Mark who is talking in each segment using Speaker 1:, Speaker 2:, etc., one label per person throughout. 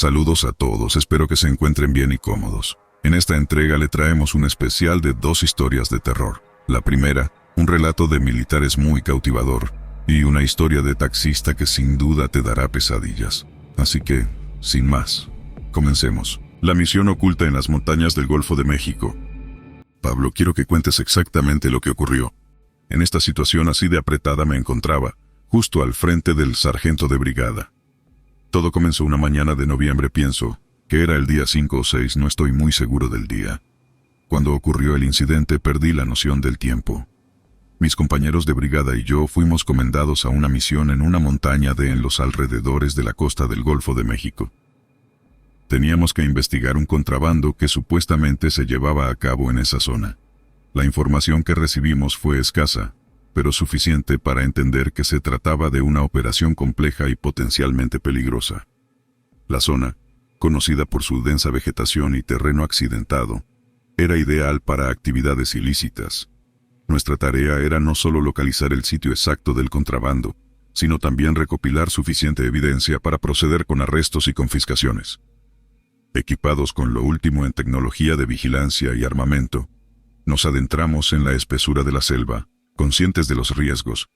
Speaker 1: Saludos a todos, espero que se encuentren bien y cómodos. En esta entrega le traemos un especial de 2 historias de terror. La primera, un relato de militares muy cautivador, y una historia de taxista que sin duda te dará pesadillas. Así que, sin más, comencemos. La misión oculta en las montañas del Golfo de México. Pablo, quiero que cuentes exactamente lo que ocurrió. En esta situación así de apretada me encontraba, justo al frente del sargento de brigada. Todo comenzó una mañana de noviembre, pienso, que era el día 5 o 6, no estoy muy seguro del día. Cuando ocurrió el incidente perdí la noción del tiempo. Mis compañeros de brigada y yo fuimos comendados a una misión en una montaña en los alrededores de la costa del Golfo de México. Teníamos que investigar un contrabando que supuestamente se llevaba a cabo en esa zona. La información que recibimos fue escasa, pero suficiente para entender que se trataba de una operación compleja y potencialmente peligrosa. La zona, conocida por su densa vegetación y terreno accidentado, era ideal para actividades ilícitas. Nuestra tarea era no solo localizar el sitio exacto del contrabando, sino también recopilar suficiente evidencia para proceder con arrestos y confiscaciones. Equipados con lo último en tecnología de vigilancia y armamento, nos adentramos en la espesura de la selva, conscientes de los riesgos,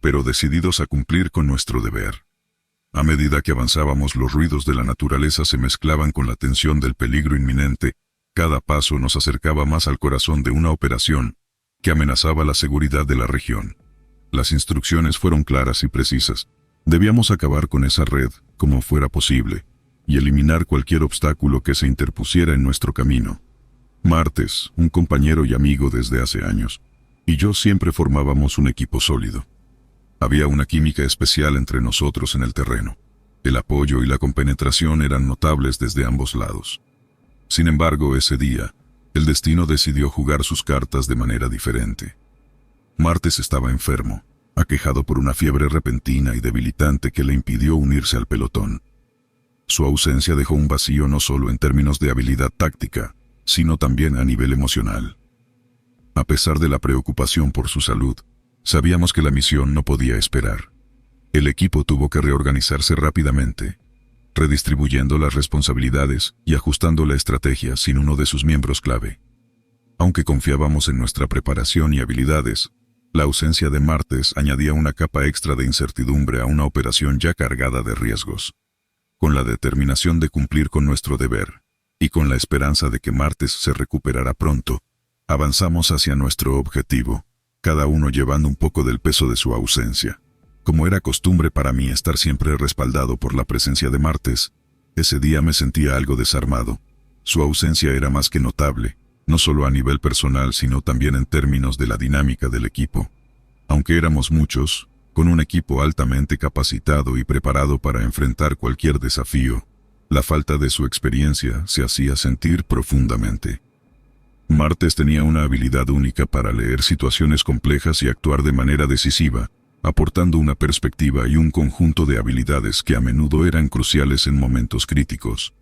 Speaker 1: pero decididos a cumplir con nuestro deber. A medida que avanzábamos, los ruidos de la naturaleza se mezclaban con la tensión del peligro inminente. Cada paso nos acercaba más al corazón de una operación que amenazaba la seguridad de la región. Las instrucciones fueron claras y precisas. Debíamos acabar con esa red como fuera posible y eliminar cualquier obstáculo que se interpusiera en nuestro camino. Martes, un compañero y amigo desde hace años, y yo siempre formábamos un equipo sólido. Había una química especial entre nosotros en el terreno. El apoyo y la compenetración eran notables desde ambos lados. Sin embargo, ese día, el destino decidió jugar sus cartas de manera diferente. Martes estaba enfermo, aquejado por una fiebre repentina y debilitante que le impidió unirse al pelotón. Su ausencia dejó un vacío no solo en términos de habilidad táctica, sino también a nivel emocional. A pesar de la preocupación por su salud, sabíamos que la misión no podía esperar. El equipo tuvo que reorganizarse rápidamente, redistribuyendo las responsabilidades y ajustando la estrategia sin uno de sus miembros clave. Aunque confiábamos en nuestra preparación y habilidades, la ausencia de Martes añadía una capa extra de incertidumbre a una operación ya cargada de riesgos. Con la determinación de cumplir con nuestro deber, y con la esperanza de que Martes se recuperara pronto, avanzamos hacia nuestro objetivo, cada uno llevando un poco del peso de su ausencia. Como era costumbre para mí estar siempre respaldado por la presencia de Martes, ese día me sentía algo desarmado. Su ausencia era más que notable, no solo a nivel personal sino también en términos de la dinámica del equipo. Aunque éramos muchos, con un equipo altamente capacitado y preparado para enfrentar cualquier desafío, la falta de su experiencia se hacía sentir profundamente. Martes tenía una habilidad única para leer situaciones complejas y actuar de manera decisiva, aportando una perspectiva y un conjunto de habilidades que a menudo eran cruciales en momentos críticos.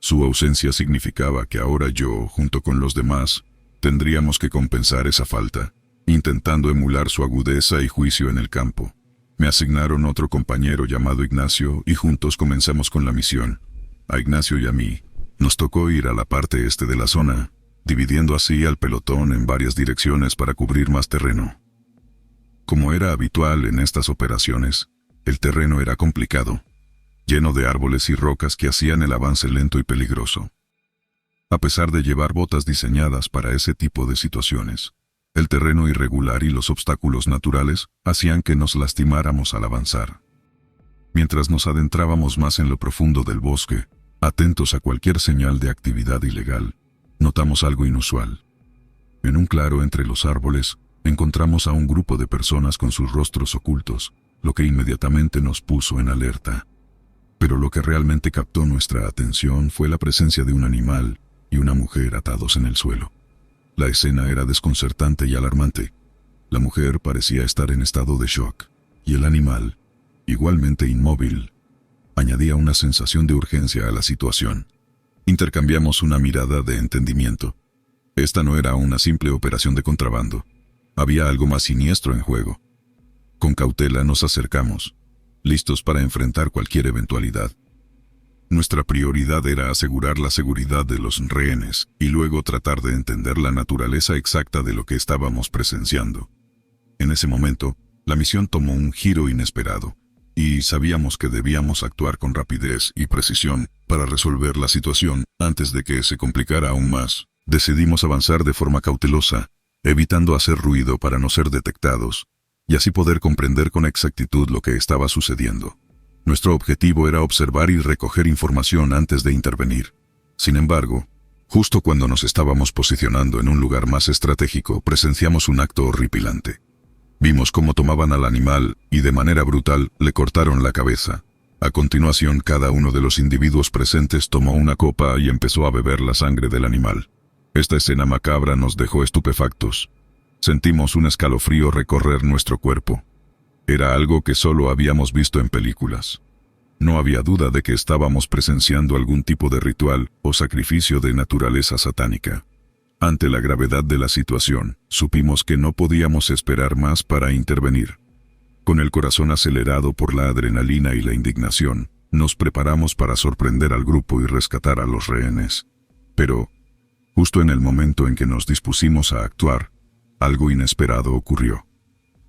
Speaker 1: Su ausencia significaba que ahora yo, junto con los demás, tendríamos que compensar esa falta, intentando emular su agudeza y juicio en el campo. Me asignaron otro compañero llamado Ignacio y juntos comenzamos con la misión. A Ignacio y a mí nos tocó ir a la parte este de la zona, dividiendo así al pelotón en varias direcciones para cubrir más terreno. Como era habitual en estas operaciones, el terreno era complicado, lleno de árboles y rocas que hacían el avance lento y peligroso. A pesar de llevar botas diseñadas para ese tipo de situaciones, el terreno irregular y los obstáculos naturales hacían que nos lastimáramos al avanzar. Mientras nos adentrábamos más en lo profundo del bosque, atentos a cualquier señal de actividad ilegal, notamos algo inusual. En un claro entre los árboles, encontramos a un grupo de personas con sus rostros ocultos, lo que inmediatamente nos puso en alerta. Pero lo que realmente captó nuestra atención fue la presencia de un animal y una mujer atados en el suelo. La escena era desconcertante y alarmante. La mujer parecía estar en estado de shock, y el animal, igualmente inmóvil, añadía una sensación de urgencia a la situación. Intercambiamos una mirada de entendimiento. Esta no era una simple operación de contrabando. Había algo más siniestro en juego. Con cautela nos acercamos, listos para enfrentar cualquier eventualidad. Nuestra prioridad era asegurar la seguridad de los rehenes y luego tratar de entender la naturaleza exacta de lo que estábamos presenciando. En ese momento, la misión tomó un giro inesperado, y sabíamos que debíamos actuar con rapidez y precisión para resolver la situación antes de que se complicara aún más. Decidimos avanzar de forma cautelosa, evitando hacer ruido para no ser detectados, y así poder comprender con exactitud lo que estaba sucediendo. Nuestro objetivo era observar y recoger información antes de intervenir. Sin embargo, justo cuando nos estábamos posicionando en un lugar más estratégico, presenciamos un acto horripilante. Vimos cómo tomaban al animal y de manera brutal le cortaron la cabeza. A continuación, cada uno de los individuos presentes tomó una copa y empezó a beber la sangre del animal. Esta escena macabra nos dejó estupefactos. Sentimos un escalofrío recorrer nuestro cuerpo. Era algo que solo habíamos visto en películas. No había duda de que estábamos presenciando algún tipo de ritual o sacrificio de naturaleza satánica. Ante la gravedad de la situación, supimos que no podíamos esperar más para intervenir. Con el corazón acelerado por la adrenalina y la indignación, nos preparamos para sorprender al grupo y rescatar a los rehenes. Pero, justo en el momento en que nos dispusimos a actuar, algo inesperado ocurrió.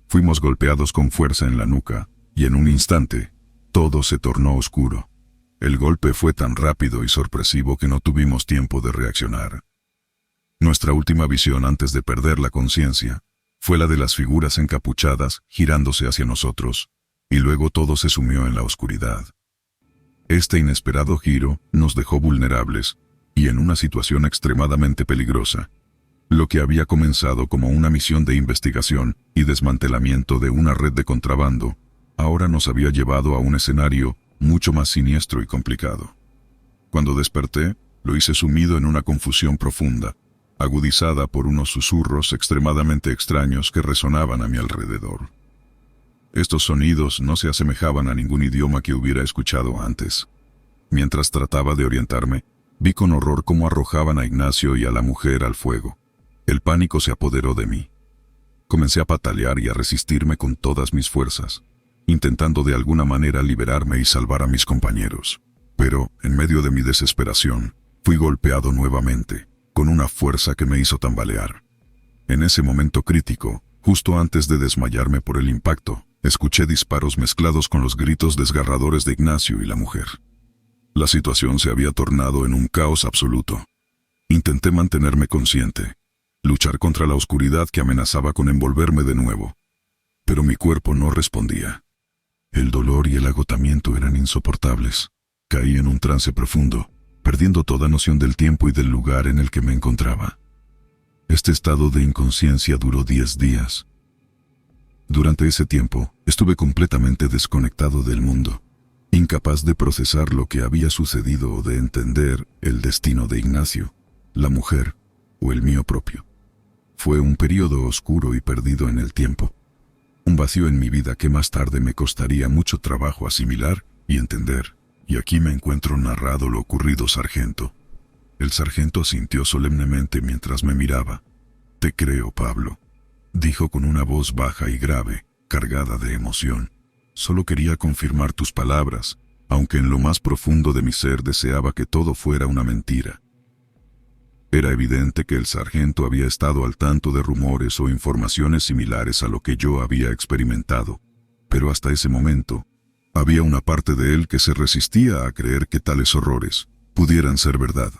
Speaker 1: Fuimos golpeados con fuerza en la nuca, y en un instante, todo se tornó oscuro. El golpe fue tan rápido y sorpresivo que no tuvimos tiempo de reaccionar. Nuestra última visión antes de perder la conciencia fue la de las figuras encapuchadas girándose hacia nosotros, y luego todo se sumió en la oscuridad. Este inesperado giro nos dejó vulnerables y en una situación extremadamente peligrosa. Lo que había comenzado como una misión de investigación y desmantelamiento de una red de contrabando, ahora nos había llevado a un escenario mucho más siniestro y complicado. Cuando desperté, lo hice sumido en una confusión profunda, agudizada por unos susurros extremadamente extraños que resonaban a mi alrededor. Estos sonidos no se asemejaban a ningún idioma que hubiera escuchado antes. Mientras trataba de orientarme, vi con horror cómo arrojaban a Ignacio y a la mujer al fuego. El pánico se apoderó de mí. Comencé a patalear y a resistirme con todas mis fuerzas, intentando de alguna manera liberarme y salvar a mis compañeros. Pero, en medio de mi desesperación, fui golpeado nuevamente, con una fuerza que me hizo tambalear. En ese momento crítico, justo antes de desmayarme por el impacto, escuché disparos mezclados con los gritos desgarradores de Ignacio y la mujer. La situación se había tornado en un caos absoluto. Intenté mantenerme consciente, luchar contra la oscuridad que amenazaba con envolverme de nuevo. Pero mi cuerpo no respondía. El dolor y el agotamiento eran insoportables. Caí en un trance profundo, perdiendo toda noción del tiempo y del lugar en el que me encontraba. Este estado de inconsciencia duró 10 días. Durante ese tiempo, estuve completamente desconectado del mundo, incapaz de procesar lo que había sucedido o de entender el destino de Ignacio, la mujer o el mío propio. Fue un periodo oscuro y perdido en el tiempo. Un vacío en mi vida que más tarde me costaría mucho trabajo asimilar y entender. Y aquí me encuentro narrado lo ocurrido, sargento. El sargento asintió solemnemente mientras me miraba. «Te creo, Pablo», dijo con una voz baja y grave, cargada de emoción. «Solo quería confirmar tus palabras, aunque en lo más profundo de mi ser deseaba que todo fuera una mentira». Era evidente que el sargento había estado al tanto de rumores o informaciones similares a lo que yo había experimentado, pero hasta ese momento, había una parte de él que se resistía a creer que tales horrores pudieran ser verdad.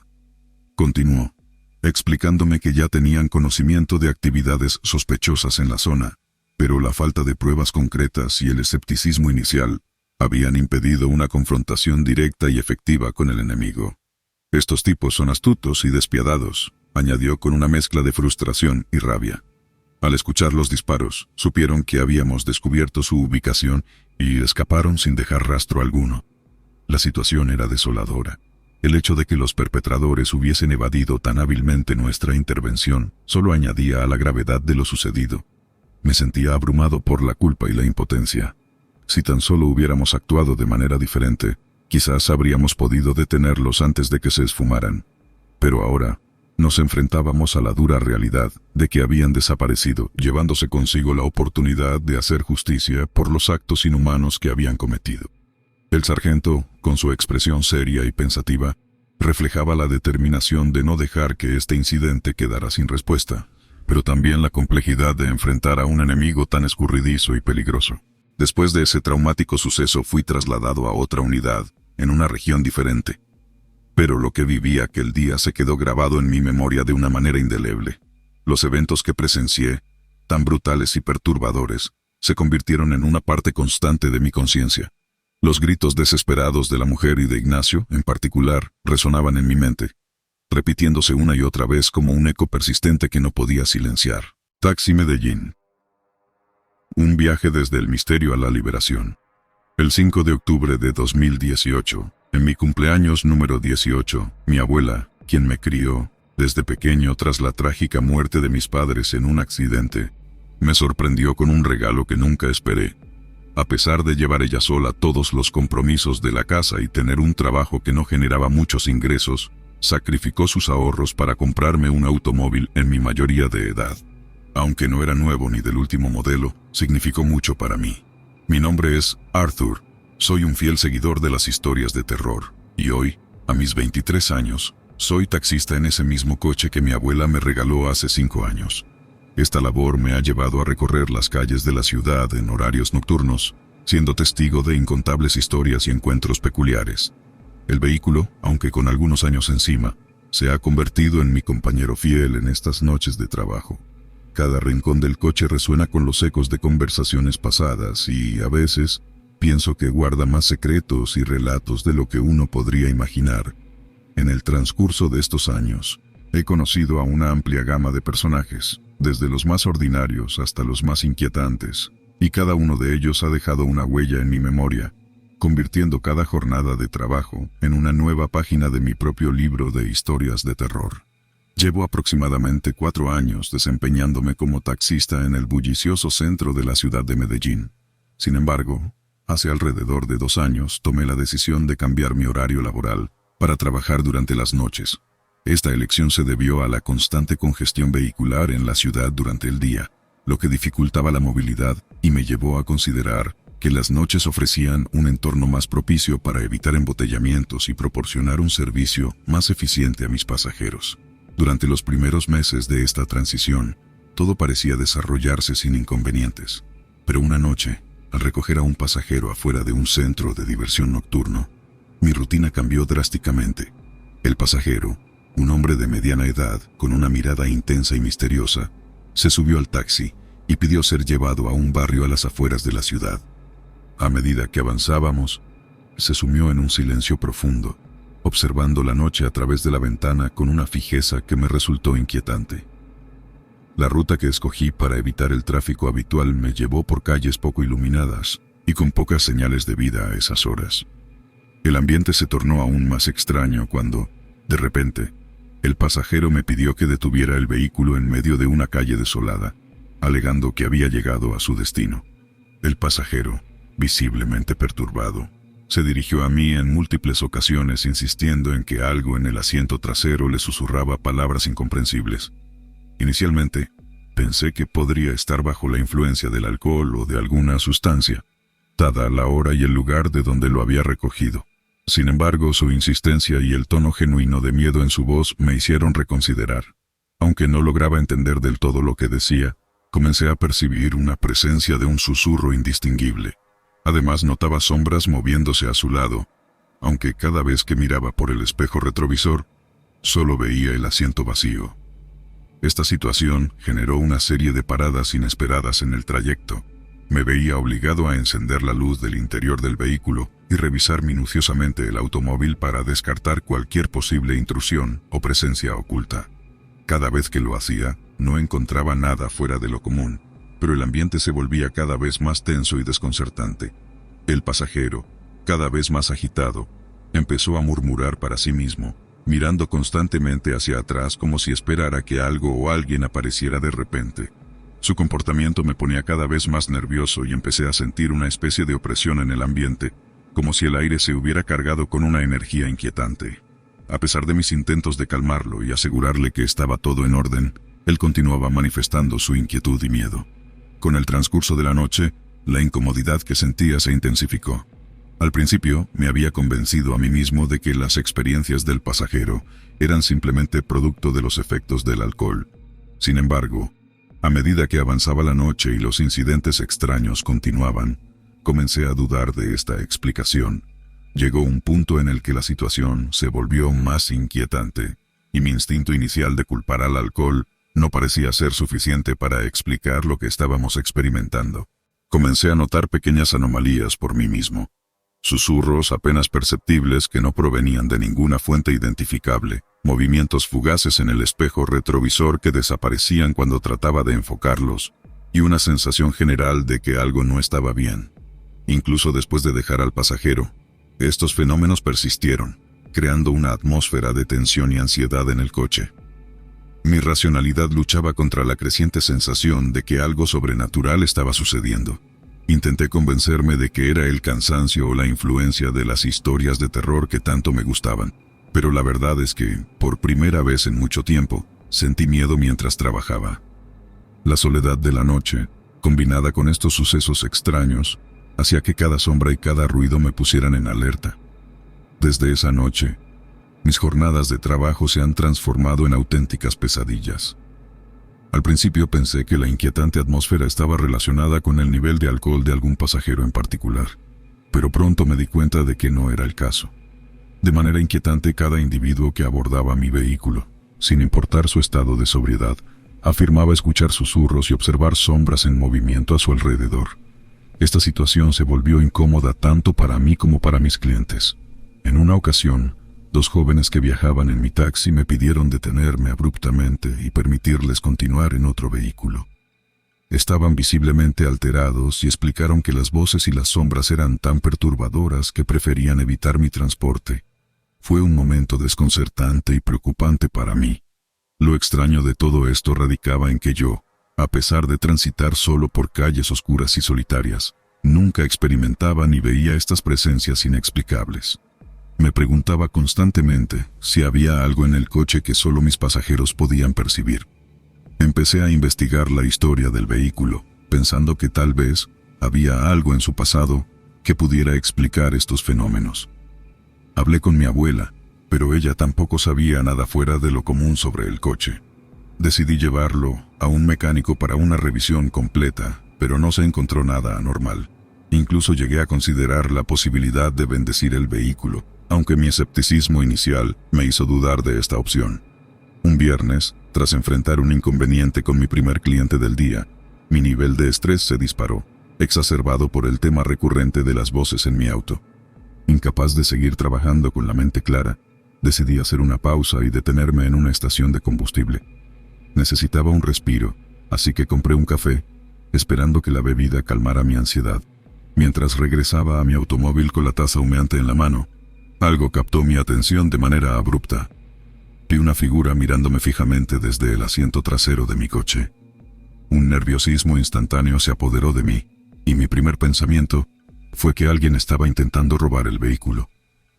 Speaker 1: Continuó, explicándome que ya tenían conocimiento de actividades sospechosas en la zona, pero la falta de pruebas concretas y el escepticismo inicial habían impedido una confrontación directa y efectiva con el enemigo. «Estos tipos son astutos y despiadados», añadió con una mezcla de frustración y rabia. Al escuchar los disparos, supieron que habíamos descubierto su ubicación y escaparon sin dejar rastro alguno. La situación era desoladora. El hecho de que los perpetradores hubiesen evadido tan hábilmente nuestra intervención solo añadía a la gravedad de lo sucedido. Me sentía abrumado por la culpa y la impotencia. Si tan solo hubiéramos actuado de manera diferente, quizás habríamos podido detenerlos antes de que se esfumaran. Pero ahora, nos enfrentábamos a la dura realidad de que habían desaparecido, llevándose consigo la oportunidad de hacer justicia por los actos inhumanos que habían cometido. El sargento, con su expresión seria y pensativa, reflejaba la determinación de no dejar que este incidente quedara sin respuesta, pero también la complejidad de enfrentar a un enemigo tan escurridizo y peligroso. Después de ese traumático suceso fui trasladado a otra unidad, en una región diferente. Pero lo que viví aquel día se quedó grabado en mi memoria de una manera indeleble. Los eventos que presencié, tan brutales y perturbadores, se convirtieron en una parte constante de mi conciencia. Los gritos desesperados de la mujer y de Ignacio, en particular, resonaban en mi mente, repitiéndose una y otra vez como un eco persistente que no podía silenciar. Taxi Medellín. Un viaje desde el misterio a la liberación. El 5 de octubre de 2018, en mi cumpleaños número 18, mi abuela, quien me crió desde pequeño tras la trágica muerte de mis padres en un accidente, me sorprendió con un regalo que nunca esperé. A pesar de llevar ella sola todos los compromisos de la casa y tener un trabajo que no generaba muchos ingresos, sacrificó sus ahorros para comprarme un automóvil en mi mayoría de edad. Aunque no era nuevo ni del último modelo, significó mucho para mí. Mi nombre es Arthur, soy un fiel seguidor de las historias de terror, y hoy, a mis 23 años, soy taxista en ese mismo coche que mi abuela me regaló hace 5 años. Esta labor me ha llevado a recorrer las calles de la ciudad en horarios nocturnos, siendo testigo de incontables historias y encuentros peculiares. El vehículo, aunque con algunos años encima, se ha convertido en mi compañero fiel en estas noches de trabajo. Cada rincón del coche resuena con los ecos de conversaciones pasadas y, a veces, pienso que guarda más secretos y relatos de lo que uno podría imaginar. En el transcurso de estos años, he conocido a una amplia gama de personajes, desde los más ordinarios hasta los más inquietantes, y cada uno de ellos ha dejado una huella en mi memoria, convirtiendo cada jornada de trabajo en una nueva página de mi propio libro de historias de terror. Llevo aproximadamente 4 años desempeñándome como taxista en el bullicioso centro de la ciudad de Medellín. Sin embargo, hace alrededor de 2 años tomé la decisión de cambiar mi horario laboral para trabajar durante las noches. Esta elección se debió a la constante congestión vehicular en la ciudad durante el día, lo que dificultaba la movilidad y me llevó a considerar que las noches ofrecían un entorno más propicio para evitar embotellamientos y proporcionar un servicio más eficiente a mis pasajeros. Durante los primeros meses de esta transición, todo parecía desarrollarse sin inconvenientes. Pero una noche, al recoger a un pasajero afuera de un centro de diversión nocturno, mi rutina cambió drásticamente. El pasajero, un hombre de mediana edad, con una mirada intensa y misteriosa, se subió al taxi y pidió ser llevado a un barrio a las afueras de la ciudad. A medida que avanzábamos, se sumió en un silencio profundo, observando la noche a través de la ventana con una fijeza que me resultó inquietante. La ruta que escogí para evitar el tráfico habitual me llevó por calles poco iluminadas y con pocas señales de vida a esas horas. El ambiente se tornó aún más extraño cuando, de repente, el pasajero me pidió que detuviera el vehículo en medio de una calle desolada, alegando que había llegado a su destino. El pasajero, visiblemente perturbado, se dirigió a mí en múltiples ocasiones insistiendo en que algo en el asiento trasero le susurraba palabras incomprensibles. Inicialmente, pensé que podría estar bajo la influencia del alcohol o de alguna sustancia, dada la hora y el lugar de donde lo había recogido. Sin embargo, su insistencia y el tono genuino de miedo en su voz me hicieron reconsiderar. Aunque no lograba entender del todo lo que decía, comencé a percibir una presencia de un susurro indistinguible. Además, notaba sombras moviéndose a su lado, aunque cada vez que miraba por el espejo retrovisor, solo veía el asiento vacío. Esta situación generó una serie de paradas inesperadas en el trayecto. Me veía obligado a encender la luz del interior del vehículo y revisar minuciosamente el automóvil para descartar cualquier posible intrusión o presencia oculta. Cada vez que lo hacía, no encontraba nada fuera de lo común, pero el ambiente se volvía cada vez más tenso y desconcertante. El pasajero, cada vez más agitado, empezó a murmurar para sí mismo, mirando constantemente hacia atrás como si esperara que algo o alguien apareciera de repente. Su comportamiento me ponía cada vez más nervioso y empecé a sentir una especie de opresión en el ambiente, como si el aire se hubiera cargado con una energía inquietante. A pesar de mis intentos de calmarlo y asegurarle que estaba todo en orden, él continuaba manifestando su inquietud y miedo. Con el transcurso de la noche, la incomodidad que sentía se intensificó. Al principio me había convencido a mí mismo de que las experiencias del pasajero eran simplemente producto de los efectos del alcohol. Sin embargo, a medida que avanzaba la noche y los incidentes extraños continuaban, comencé a dudar de esta explicación. Llegó un punto en el que la situación se volvió más inquietante, y mi instinto inicial de culpar al alcohol no parecía ser suficiente para explicar lo que estábamos experimentando. Comencé a notar pequeñas anomalías por mí mismo. Susurros apenas perceptibles que no provenían de ninguna fuente identificable, movimientos fugaces en el espejo retrovisor que desaparecían cuando trataba de enfocarlos, y una sensación general de que algo no estaba bien. Incluso después de dejar al pasajero, estos fenómenos persistieron, creando una atmósfera de tensión y ansiedad en el coche. Mi racionalidad luchaba contra la creciente sensación de que algo sobrenatural estaba sucediendo. Intenté convencerme de que era el cansancio o la influencia de las historias de terror que tanto me gustaban, pero la verdad es que, por primera vez en mucho tiempo, sentí miedo mientras trabajaba. La soledad de la noche, combinada con estos sucesos extraños, hacía que cada sombra y cada ruido me pusieran en alerta. Desde esa noche, mis jornadas de trabajo se han transformado en auténticas pesadillas. Al principio pensé que la inquietante atmósfera estaba relacionada con el nivel de alcohol de algún pasajero en particular, pero pronto me di cuenta de que no era el caso. De manera inquietante, cada individuo que abordaba mi vehículo, sin importar su estado de sobriedad, afirmaba escuchar susurros y observar sombras en movimiento a su alrededor. Esta situación se volvió incómoda tanto para mí como para mis clientes. En una ocasión, 2 jóvenes que viajaban en mi taxi me pidieron detenerme abruptamente y permitirles continuar en otro vehículo. Estaban visiblemente alterados y explicaron que las voces y las sombras eran tan perturbadoras que preferían evitar mi transporte. Fue un momento desconcertante y preocupante para mí. Lo extraño de todo esto radicaba en que yo, a pesar de transitar solo por calles oscuras y solitarias, nunca experimentaba ni veía estas presencias inexplicables. Me preguntaba constantemente si había algo en el coche que solo mis pasajeros podían percibir. Empecé a investigar la historia del vehículo, pensando que tal vez había algo en su pasado que pudiera explicar estos fenómenos. Hablé con mi abuela, pero ella tampoco sabía nada fuera de lo común sobre el coche. Decidí llevarlo a un mecánico para una revisión completa, pero no se encontró nada anormal. Incluso llegué a considerar la posibilidad de bendecir el vehículo, aunque mi escepticismo inicial me hizo dudar de esta opción. Un viernes, tras enfrentar un inconveniente con mi primer cliente del día, mi nivel de estrés se disparó, exacerbado por el tema recurrente de las voces en mi auto. Incapaz de seguir trabajando con la mente clara, decidí hacer una pausa y detenerme en una estación de combustible. Necesitaba un respiro, así que compré un café, esperando que la bebida calmara mi ansiedad. Mientras regresaba a mi automóvil con la taza humeante en la mano, algo captó mi atención de manera abrupta. Vi una figura mirándome fijamente desde el asiento trasero de mi coche. Un nerviosismo instantáneo se apoderó de mí, y mi primer pensamiento fue que alguien estaba intentando robar el vehículo.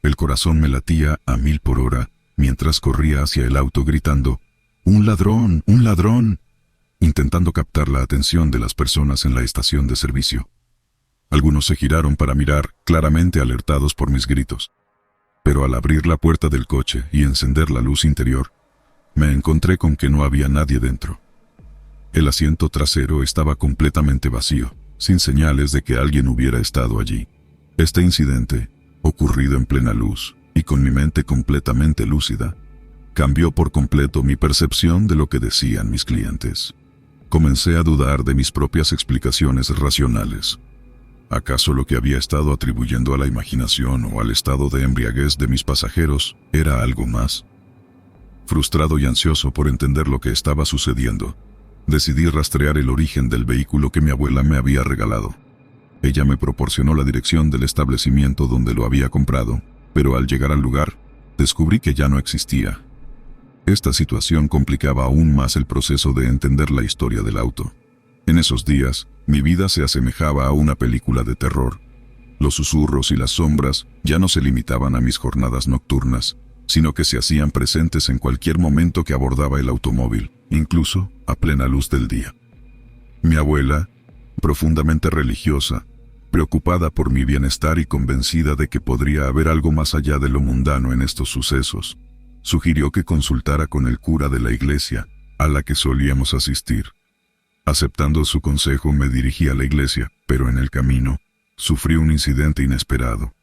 Speaker 1: El corazón me latía a 1000 por hora mientras corría hacia el auto gritando: ¡Un ladrón! ¡Un ladrón!, intentando captar la atención de las personas en la estación de servicio. Algunos se giraron para mirar, claramente alertados por mis gritos. Pero al abrir la puerta del coche y encender la luz interior, me encontré con que no había nadie dentro. El asiento trasero estaba completamente vacío, sin señales de que alguien hubiera estado allí. Este incidente, ocurrido en plena luz y con mi mente completamente lúcida, cambió por completo mi percepción de lo que decían mis clientes. Comencé a dudar de mis propias explicaciones racionales. ¿Acaso lo que había estado atribuyendo a la imaginación o al estado de embriaguez de mis pasajeros era algo más? Frustrado y ansioso por entender lo que estaba sucediendo, decidí rastrear el origen del vehículo que mi abuela me había regalado. Ella me proporcionó la dirección del establecimiento donde lo había comprado, pero al llegar al lugar, descubrí que ya no existía. Esta situación complicaba aún más el proceso de entender la historia del auto. En esos días, mi vida se asemejaba a una película de terror. Los susurros y las sombras ya no se limitaban a mis jornadas nocturnas, sino que se hacían presentes en cualquier momento que abordaba el automóvil, incluso a plena luz del día. Mi abuela, profundamente religiosa, Preocupada por mi bienestar y convencida de que podría haber algo más allá de lo mundano en estos sucesos, sugirió que consultara con el cura de la iglesia a la que solíamos asistir. Aceptando su consejo, me dirigí a la iglesia, pero en el camino sufrí un incidente inesperado.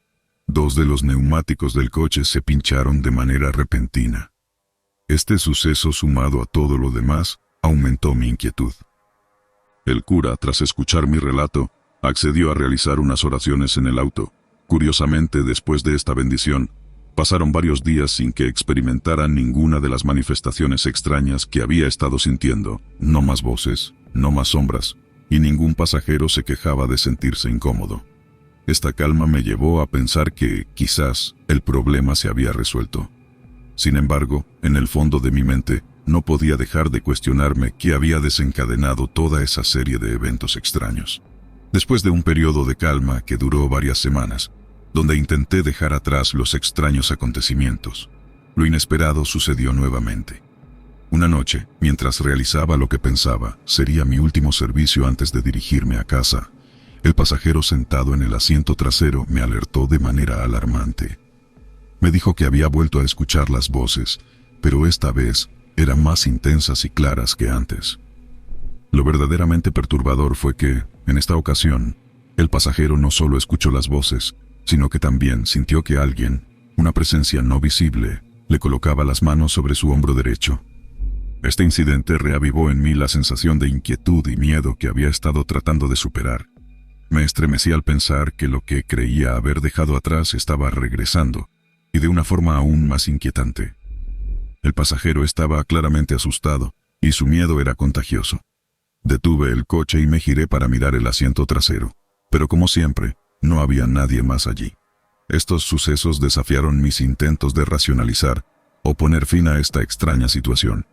Speaker 1: 2 de los neumáticos del coche se pincharon de manera repentina. Este suceso, sumado a todo lo demás, aumentó mi inquietud. El cura, tras escuchar mi relato, accedió a realizar unas oraciones en el auto. Curiosamente, después de esta bendición, pasaron varios días sin que experimentara ninguna de las manifestaciones extrañas que había estado sintiendo. No más voces, no más sombras, y ningún pasajero se quejaba de sentirse incómodo. Esta calma me llevó a pensar que, quizás, el problema se había resuelto. Sin embargo, en el fondo de mi mente, no podía dejar de cuestionarme qué había desencadenado toda esa serie de eventos extraños. Después de un periodo de calma que duró varias semanas, donde intenté dejar atrás los extraños acontecimientos, lo inesperado sucedió nuevamente. Una noche, mientras realizaba lo que pensaba sería mi último servicio antes de dirigirme a casa, el pasajero sentado en el asiento trasero me alertó de manera alarmante. Me dijo que había vuelto a escuchar las voces, pero esta vez eran más intensas y claras que antes. Lo verdaderamente perturbador fue que, en esta ocasión, el pasajero no solo escuchó las voces, sino que también sintió que alguien, una presencia no visible, le colocaba las manos sobre su hombro derecho. Este incidente reavivó en mí la sensación de inquietud y miedo que había estado tratando de superar. Me estremecí al pensar que lo que creía haber dejado atrás estaba regresando, y de una forma aún más inquietante. El pasajero estaba claramente asustado, y su miedo era contagioso. Detuve el coche y me giré para mirar el asiento trasero, pero como siempre, no había nadie más allí. Estos sucesos desafiaron mis intentos de racionalizar o poner fin a esta extraña situación.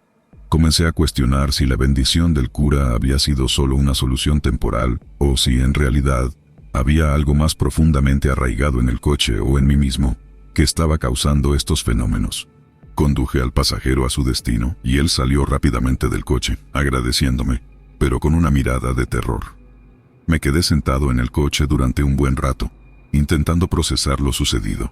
Speaker 1: Comencé a cuestionar si la bendición del cura había sido solo una solución temporal o si en realidad había algo más profundamente arraigado en el coche o en mí mismo que estaba causando estos fenómenos. Conduje al pasajero a su destino y él salió rápidamente del coche, agradeciéndome, pero con una mirada de terror. Me quedé sentado en el coche durante un buen rato, intentando procesar lo sucedido.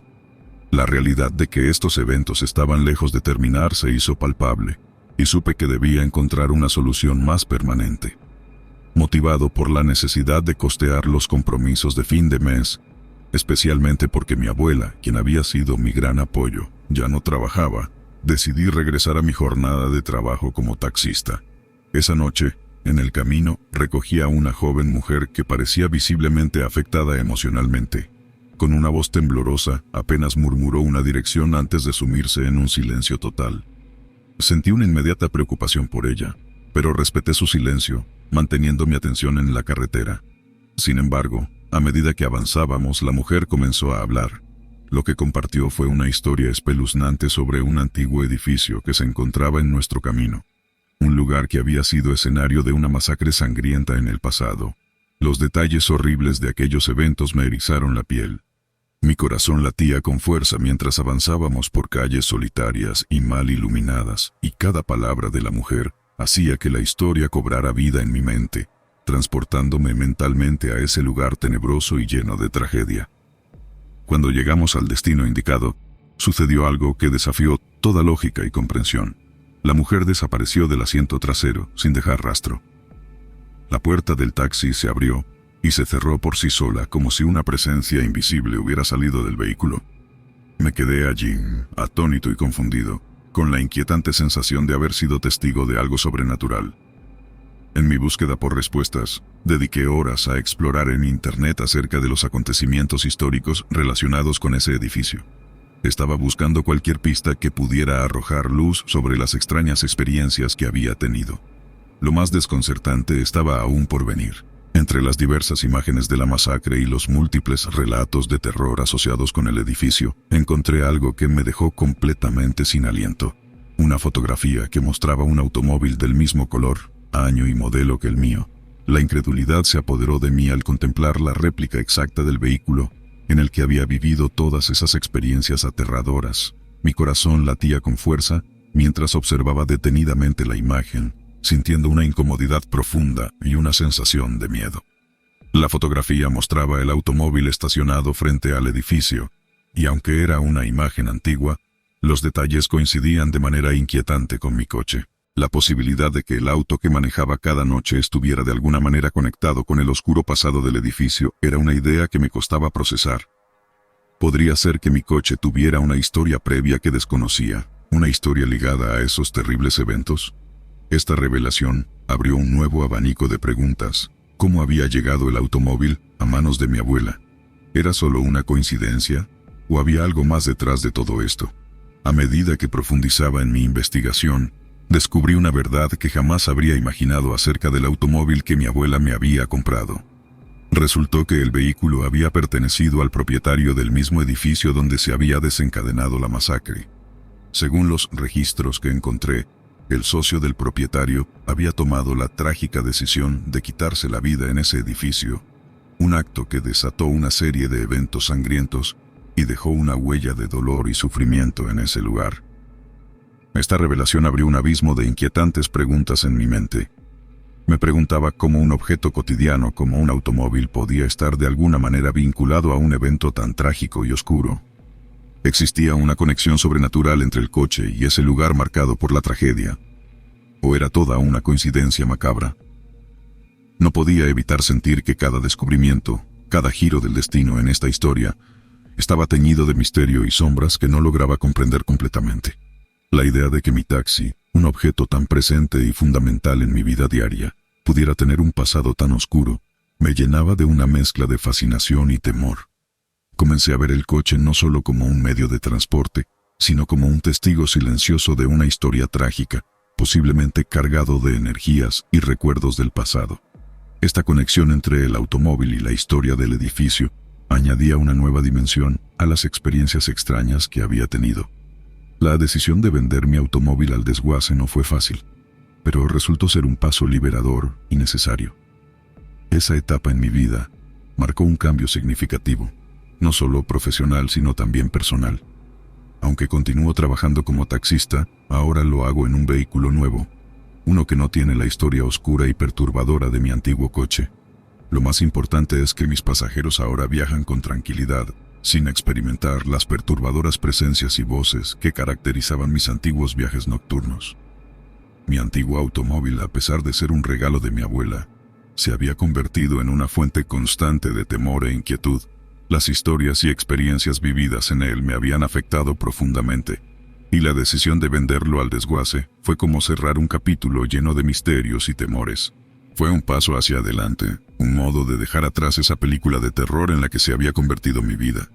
Speaker 1: La realidad de que estos eventos estaban lejos de terminar se hizo palpable, y supe que debía encontrar una solución más permanente. Motivado por la necesidad de costear los compromisos de fin de mes, especialmente porque mi abuela, quien había sido mi gran apoyo, ya no trabajaba, decidí regresar a mi jornada de trabajo como taxista. Esa noche, en el camino, recogí a una joven mujer que parecía visiblemente afectada emocionalmente. Con una voz temblorosa, apenas murmuró una dirección antes de sumirse en un silencio total. Sentí una inmediata preocupación por ella, pero respeté su silencio, manteniendo mi atención en la carretera. Sin embargo, a medida que avanzábamos, la mujer comenzó a hablar. Lo que compartió fue una historia espeluznante sobre un antiguo edificio que se encontraba en nuestro camino. Un lugar que había sido escenario de una masacre sangrienta en el pasado. Los detalles horribles de aquellos eventos me erizaron la piel. Mi corazón latía con fuerza mientras avanzábamos por calles solitarias y mal iluminadas, y cada palabra de la mujer hacía que la historia cobrara vida en mi mente, transportándome mentalmente a ese lugar tenebroso y lleno de tragedia. Cuando llegamos al destino indicado, sucedió algo que desafió toda lógica y comprensión. La mujer desapareció del asiento trasero sin dejar rastro. La puerta del taxi se abrió y se cerró por sí sola, como si una presencia invisible hubiera salido del vehículo. Me quedé allí, atónito y confundido, con la inquietante sensación de haber sido testigo de algo sobrenatural. En mi búsqueda por respuestas, dediqué horas a explorar en Internet acerca de los acontecimientos históricos relacionados con ese edificio. Estaba buscando cualquier pista que pudiera arrojar luz sobre las extrañas experiencias que había tenido. Lo más desconcertante estaba aún por venir. Entre las diversas imágenes de la masacre y los múltiples relatos de terror asociados con el edificio, encontré algo que me dejó completamente sin aliento. Una fotografía que mostraba un automóvil del mismo color, año y modelo que el mío. La incredulidad se apoderó de mí al contemplar la réplica exacta del vehículo en el que había vivido todas esas experiencias aterradoras. Mi corazón latía con fuerza mientras observaba detenidamente la imagen, sintiendo una incomodidad profunda y una sensación de miedo. La fotografía mostraba el automóvil estacionado frente al edificio, y aunque era una imagen antigua, los detalles coincidían de manera inquietante con mi coche. La posibilidad de que el auto que manejaba cada noche estuviera de alguna manera conectado con el oscuro pasado del edificio era una idea que me costaba procesar. ¿Podría ser que mi coche tuviera una historia previa que desconocía, una historia ligada a esos terribles eventos? Esta revelación abrió un nuevo abanico de preguntas. ¿Cómo había llegado el automóvil a manos de mi abuela? ¿Era solo una coincidencia? ¿O había algo más detrás de todo esto? A medida que profundizaba en mi investigación, descubrí una verdad que jamás habría imaginado acerca del automóvil que mi abuela me había comprado. Resultó que el vehículo había pertenecido al propietario del mismo edificio donde se había desencadenado la masacre. Según los registros que encontré, el socio del propietario había tomado la trágica decisión de quitarse la vida en ese edificio, un acto que desató una serie de eventos sangrientos y dejó una huella de dolor y sufrimiento en ese lugar. Esta revelación abrió un abismo de inquietantes preguntas en mi mente. Me preguntaba cómo un objeto cotidiano como un automóvil podía estar de alguna manera vinculado a un evento tan trágico y oscuro. ¿Existía una conexión sobrenatural entre el coche y ese lugar marcado por la tragedia? ¿O era toda una coincidencia macabra? No podía evitar sentir que cada descubrimiento, cada giro del destino en esta historia, estaba teñido de misterio y sombras que no lograba comprender completamente. La idea de que mi taxi, un objeto tan presente y fundamental en mi vida diaria, pudiera tener un pasado tan oscuro, me llenaba de una mezcla de fascinación y temor. Comencé a ver el coche no solo como un medio de transporte, sino como un testigo silencioso de una historia trágica, posiblemente cargado de energías y recuerdos del pasado. Esta conexión entre el automóvil y la historia del edificio añadía una nueva dimensión a las experiencias extrañas que había tenido. La decisión de vender mi automóvil al desguace no fue fácil, pero resultó ser un paso liberador y necesario. Esa etapa en mi vida marcó un cambio significativo, no solo profesional sino también personal. Aunque continúo trabajando como taxista, ahora lo hago en un vehículo nuevo, uno que no tiene la historia oscura y perturbadora de mi antiguo coche. Lo más importante es que mis pasajeros ahora viajan con tranquilidad, sin experimentar las perturbadoras presencias y voces que caracterizaban mis antiguos viajes nocturnos. Mi antiguo automóvil, a pesar de ser un regalo de mi abuela, se había convertido en una fuente constante de temor e inquietud. Las historias y experiencias vividas en él me habían afectado profundamente, y la decisión de venderlo al desguace fue como cerrar un capítulo lleno de misterios y temores. Fue un paso hacia adelante, un modo de dejar atrás esa película de terror en la que se había convertido mi vida.